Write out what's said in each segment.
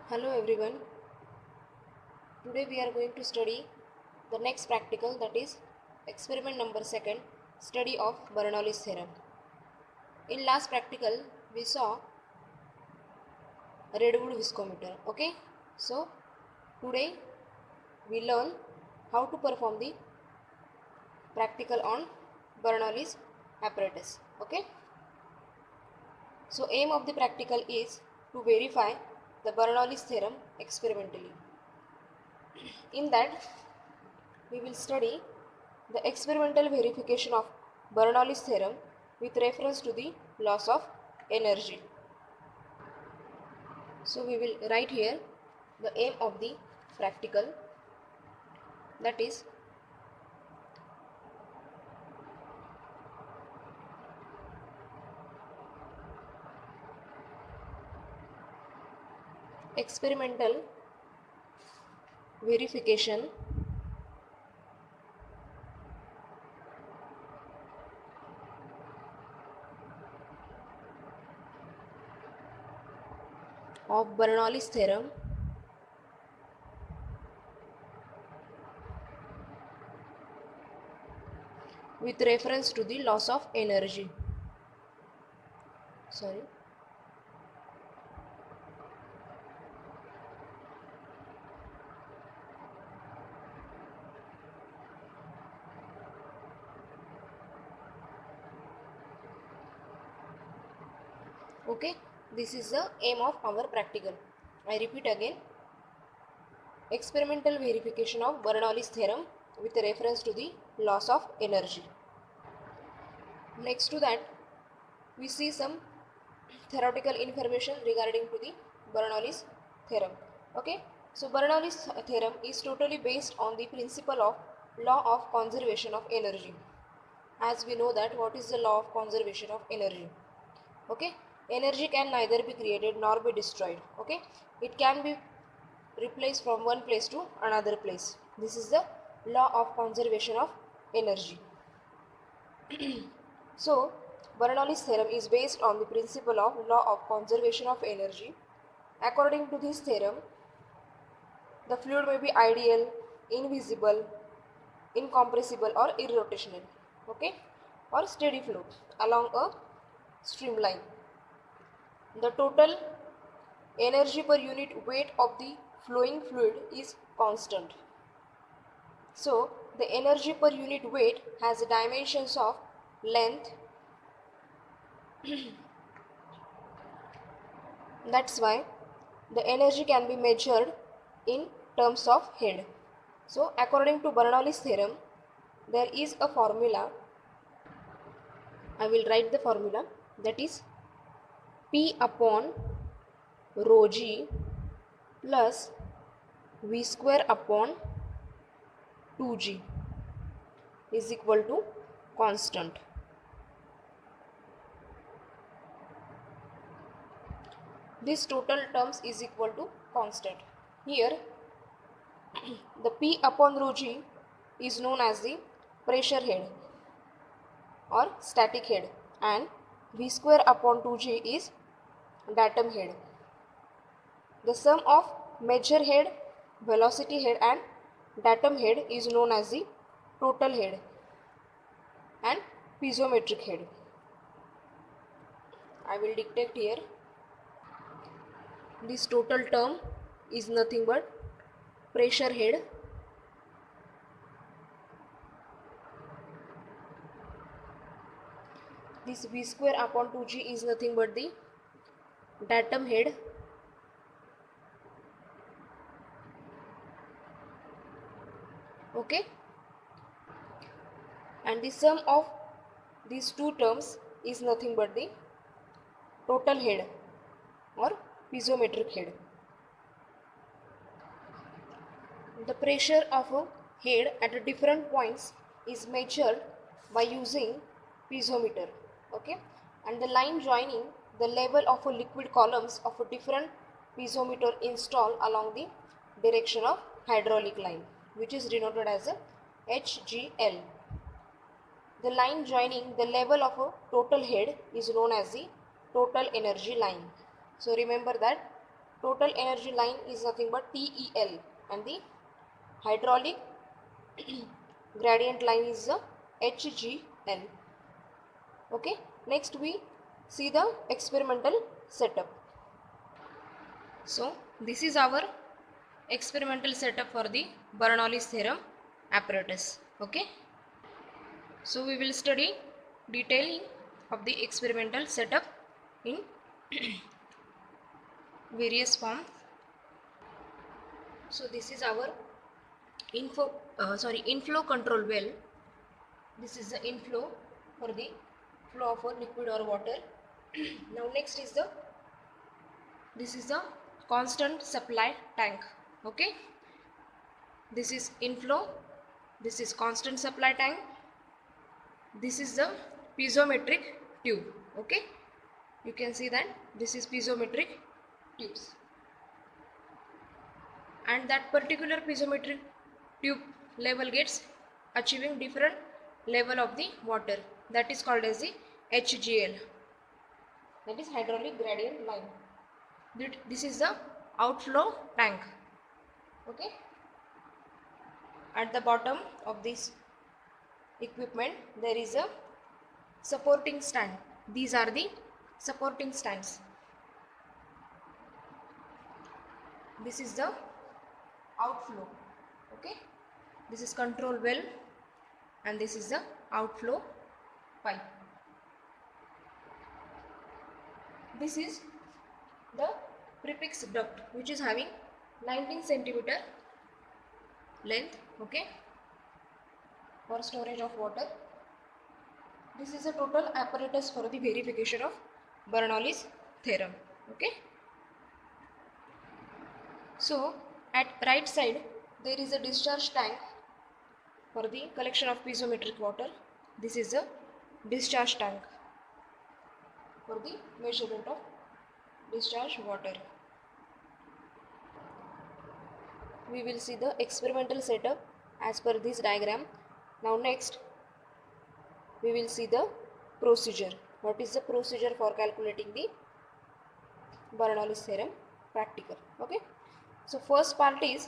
Hello everyone. Today we are going to study the next practical, that is experiment number 2, study of Bernoulli's theorem. In last practical we saw redwood viscometer. Okay, so today we learn how to perform the practical on Bernoulli's apparatus. Okay, so aim of the practical is to verify the Bernoulli's theorem experimentally. In that we will study the experimental verification of Bernoulli's theorem with reference to the loss of energy. So we will write here the aim of the practical, that is experimental verification of Bernoulli's theorem with reference to the loss of energy. Okay, this is the aim of our practical. I repeat again, experimental verification of Bernoulli's theorem with reference to the loss of energy. Next to that, we see some theoretical information regarding to the Bernoulli's theorem. Okay, so Bernoulli's theorem is totally based on the principle of law of conservation of energy. As we know that what is the law of conservation of energy? Okay, energy can neither be created nor be destroyed. Okay, it can be replaced from one place to another place. This is the law of conservation of energy. So, Bernoulli's theorem is based on the principle of law of conservation of energy. According to this theorem, the fluid may be ideal, invisible, incompressible or irrotational, okay, or steady flow along a streamline. The total energy per unit weight of the flowing fluid is constant. So, the energy per unit weight has dimensions of length. That's why the energy can be measured in terms of head. So, according to Bernoulli's theorem, there is a formula. I will write the formula, that is P upon rho g plus V square upon 2g is equal to constant. This total terms is equal to constant. Here the P upon rho g is known as the pressure head or static head, and V square upon 2g is datum head. The sum of measure head, velocity head and datum head is known as the total head and piezometric head. I will dictate here. This total term is nothing but pressure head, this V square upon 2g is nothing but the datum head, okay, and the sum of these two terms is nothing but the total head or piezometric head. The pressure of a head at different points is measured by using piezometer, okay, and the line joining the level of a liquid columns of a different piezometer installed along the direction of hydraulic line, which is denoted as a HGL. The line joining the level of a total head is known as the total energy line. So remember that total energy line is nothing but TEL, and the hydraulic gradient line is the HGL. Okay, next we see the experimental setup. So this is our experimental setup for the Bernoulli's theorem apparatus. Okay, so we will study detailing of the experimental setup in various forms. So this is our inflow control well. This is the inflow for the flow of a liquid or water. Now next is this is the constant supply tank. Okay, this is inflow, this is constant supply tank, this is the piezometric tube. Okay, you can see that this is piezometric tubes, and that particular piezometric tube level gets achieving different level of the water, that is called as the HGL, that is hydraulic gradient line. This is the outflow tank. Okay, at the bottom of this equipment there is a supporting stand. These are the supporting stands. This is the outflow. Okay, this is control valve and this is the outflow pipe. This is the prefix duct, which is having 19 centimeter length. Okay, for storage of water. This is a total apparatus for the verification of Bernoulli's theorem. Okay, so at right side there is a discharge tank for the collection of piezometric water. This is a discharge tank for the measurement of discharge water. We will see the experimental setup as per this diagram. Now next we will see the procedure. What is the procedure for calculating the Bernoulli's theorem practical? Okay, so first part is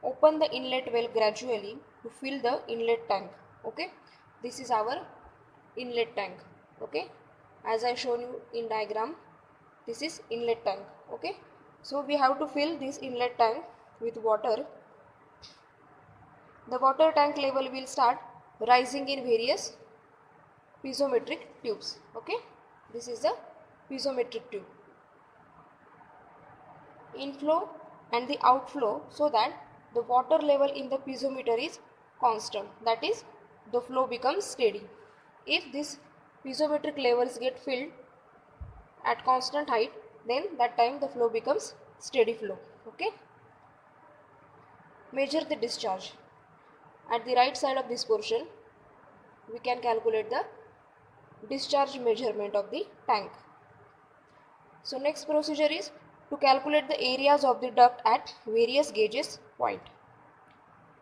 open the inlet well gradually to fill the inlet tank. Okay, this is our inlet tank. Okay, as I shown you in diagram, this is inlet tank. Okay, so we have to fill this inlet tank with water. The water tank level will start rising in various piezometric tubes. Okay, this is the piezometric tube. Inflow and the outflow, so that the water level in the piezometer is constant, that is the flow becomes steady. If this piezometric levels get filled at constant height, then that time the flow becomes steady flow. Okay, measure the discharge. At the right side of this portion we can calculate the discharge measurement of the tank. So next procedure is to calculate the areas of the duct at various gauges point.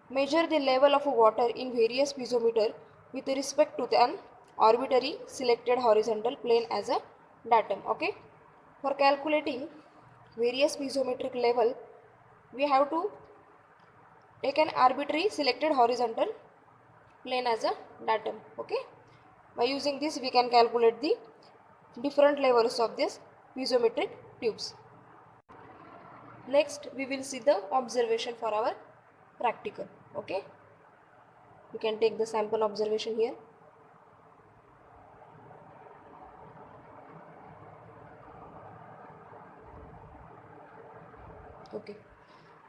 Measure the level of water in various piezometer with respect to an arbitrary selected horizontal plane as a datum. Okay, for calculating various piezometric level we have to take an arbitrary selected horizontal plane as a datum. Okay, by using this we can calculate the different levels of this piezometric tubes. Next we will see the observation for our practical. Okay, you can take the sample observation here. Okay,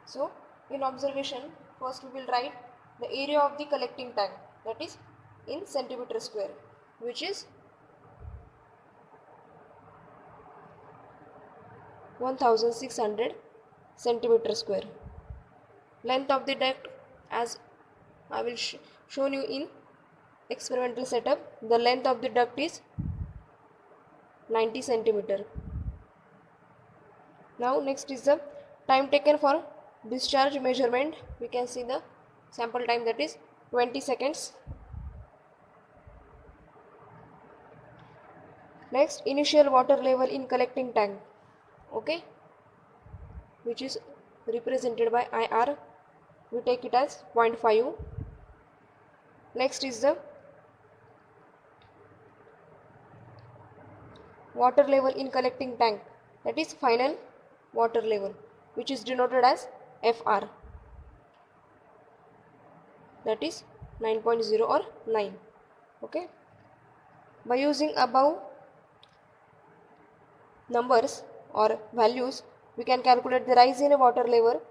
so in observation first we will write the area of the collecting tank, that is in centimeter square, which is 1600 centimeter square. Length of the duct, as I will shown you in experimental setup, the length of the duct is 90 centimeter. Now next is the time taken for discharge measurement. We can see the sample time, that is 20 seconds. Next, initial water level in collecting tank. Okay, which is represented by IR. We take it as 0.5. Next is the water level in collecting tank, that is final water level, which is denoted as FR, that is 9.0 or 9. Okay, by using above numbers or values, we can calculate the rise in a water level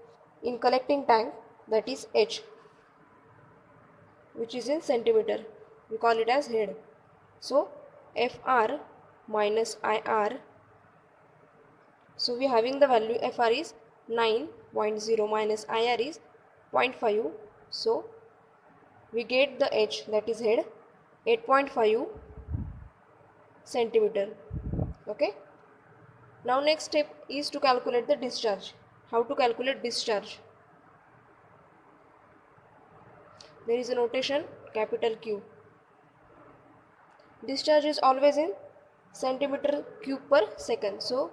in collecting tank, that is H, which is in centimeter. We call it as head. So FR minus IR. So we are having the value FR is 9.0 minus IR is 0.5. So we get the H, that is head, 8.5 centimeter. Okay. Now next step is to calculate the discharge. How to calculate discharge? There is a notation capital Q. Discharge is always in centimeter cube per second. So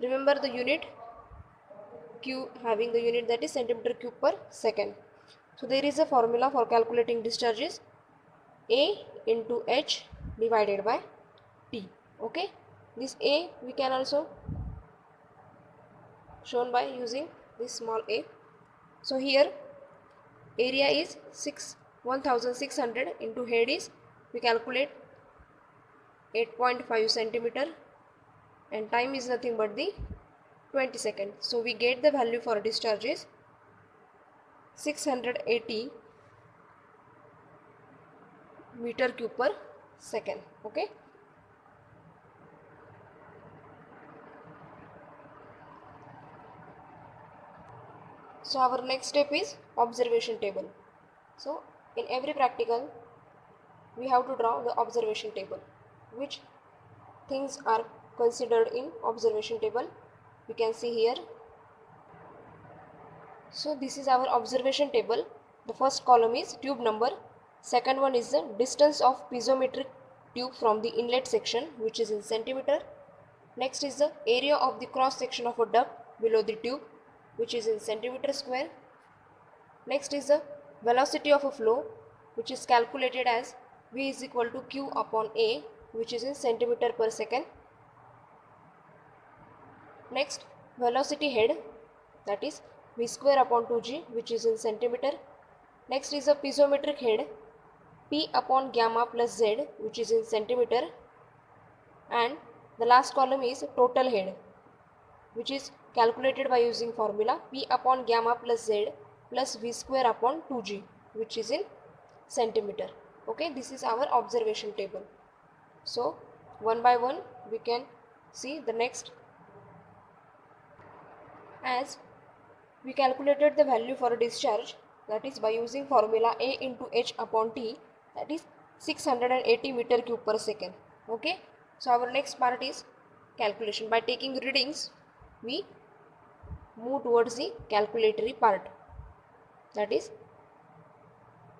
remember the unit Q, having the unit that is centimeter cube per second. So there is a formula for calculating discharges: A into H divided by T. Okay, this A we can also shown by using this small a. So here area is 1600 into head is, we calculate 8.5 centimeter, and time is nothing but the 20 seconds. So we get the value for discharge is 680 meter cube per second. Okay. So our next step is observation table. So in every practical we have to draw the observation table. Which things are considered in observation table? We can see here. So this is our observation table. The first column is tube number. Second one is the distance of piezometric tube from the inlet section, which is in centimeter. Next is the area of the cross section of a duct below the tube, which is in centimeter square. Next is the velocity of a flow, which is calculated as V is equal to Q upon A, which is in centimeter per second. Next, velocity head, that is V square upon 2G, which is in centimeter. Next is a piezometric head, P upon gamma plus Z, which is in centimeter. And the last column is total head, which is calculated by using formula P upon gamma plus Z plus V square upon 2G, which is in centimeter. Okay, this is our observation table. So one by one we can see the next. As we calculated the value for a discharge, that is by using formula A into H upon T, that is 680 meter cube per second. Okay, so our next part is calculation. By taking readings, we move towards the calculatory part, that is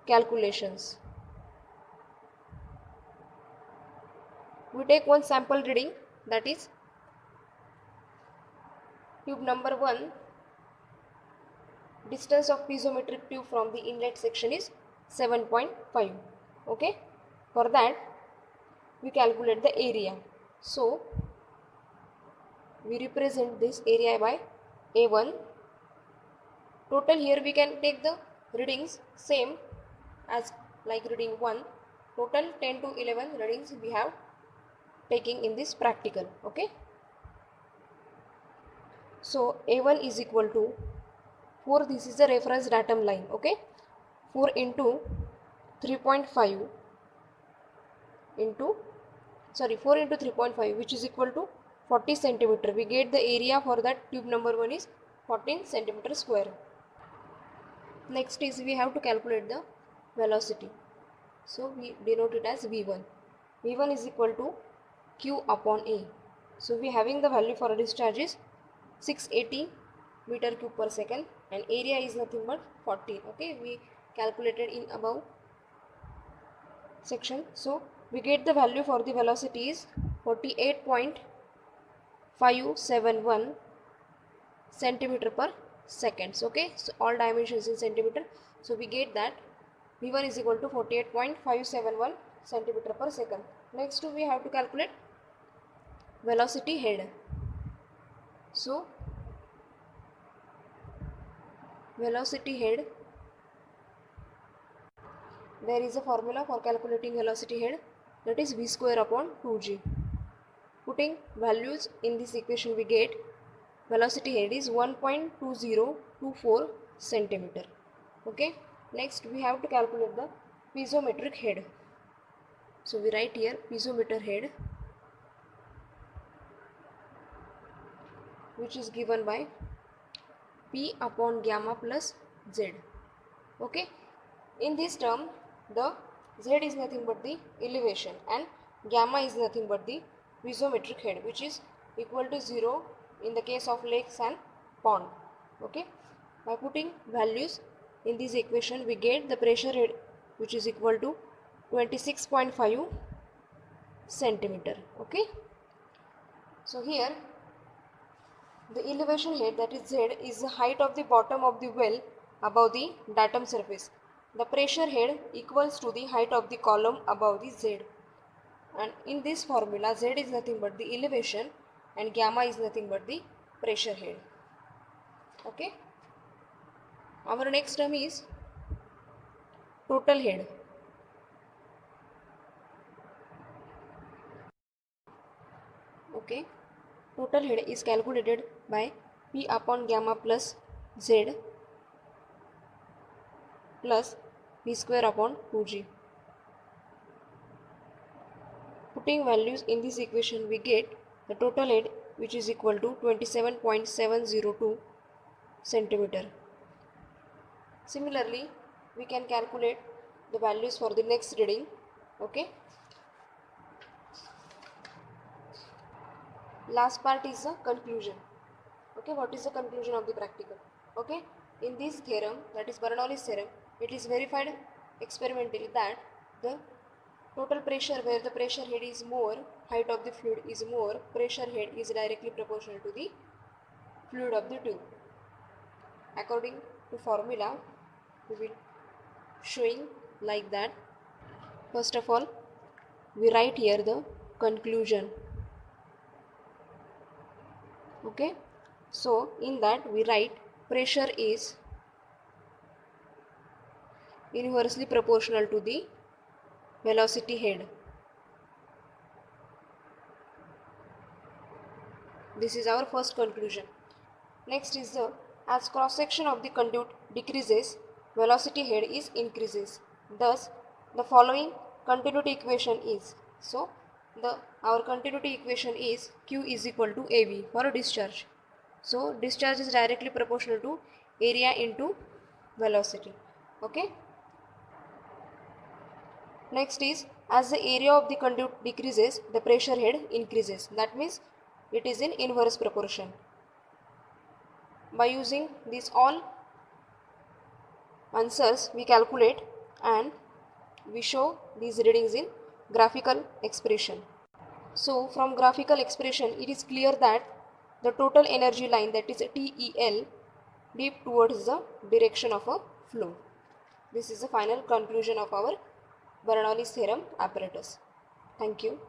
calculations. We take one sample reading, that is tube number 1. Distance of piezometric tube from the inlet section is 7.5. Okay, for that we calculate the area. So we represent this area by A1. Total here we can take the readings same as like reading 1. Total 10 to 11 readings we have taking in this practical. Okay, so A1 is equal to 4, this is the reference datum line. Okay, 4 into 3.5 into 4 into 3.5, which is equal to 40 centimeter. We get the area for that tube number 1 is 14 centimeter square. Next is we have to calculate the velocity. So we denote it as V1. V1 is equal to Q upon A. So we having the value for a discharge is 680 meter cube per second, and area is nothing but 14. Okay, we calculated in above section. So we get the value for the velocity is 48.571 centimeter per seconds. Okay, so all dimensions in centimeter. So we get that V1 is equal to 48.571 centimeter per second. Next we have to calculate velocity head. So velocity head, there is a formula for calculating velocity head, that is v square upon 2g. Putting values in this equation, we get velocity head is 1.2024 centimeter. Okay, next we have to calculate the piezometric head. So we write here piezometer head, which is given by P upon gamma plus Z. Okay, in this term the Z is nothing but the elevation and gamma is nothing but the piezometric head, which is equal to 0 in the case of lakes and pond. Okay, by putting values in this equation, we get the pressure head, which is equal to 26.5 centimeter. Okay, so here the elevation head, that is Z, is the height of the bottom of the well above the datum surface. The pressure head equals to the height of the column above the Z. And in this formula, Z is nothing but the elevation and gamma is nothing but the pressure head. Okay. Our next term is total head. Okay. Total head is calculated by P upon gamma plus Z plus V square upon 2g. Putting values in this equation, we get the total head, which is equal to 27.702 centimeter. Similarly, we can calculate the values for the next reading. Okay. Last part is the conclusion. Okay, what is the conclusion of the practical? Okay, in this theorem, that is Bernoulli's theorem, it is verified experimentally that the total pressure, where the pressure head is more, height of the fluid is more, pressure head is directly proportional to the fluid of the tube. According to formula, we will showing like that. First of all, we write here the conclusion. Okay, so in that we write pressure is inversely proportional to the velocity head. This is our first conclusion. Next is the, as cross section of the conduit decreases, velocity head is increases. Thus the following continuity equation is, so our continuity equation is Q is equal to AV for a discharge. So discharge is directly proportional to area into velocity. Okay. Next is, as the area of the conduit decreases, the pressure head increases. That means it is in inverse proportion. By using these all answers, we calculate and we show these readings in graphical expression. So from graphical expression, it is clear that the total energy line, that is TEL, deep towards the direction of a flow. This is the final conclusion of our Bernoulli's theorem apparatus. Thank you.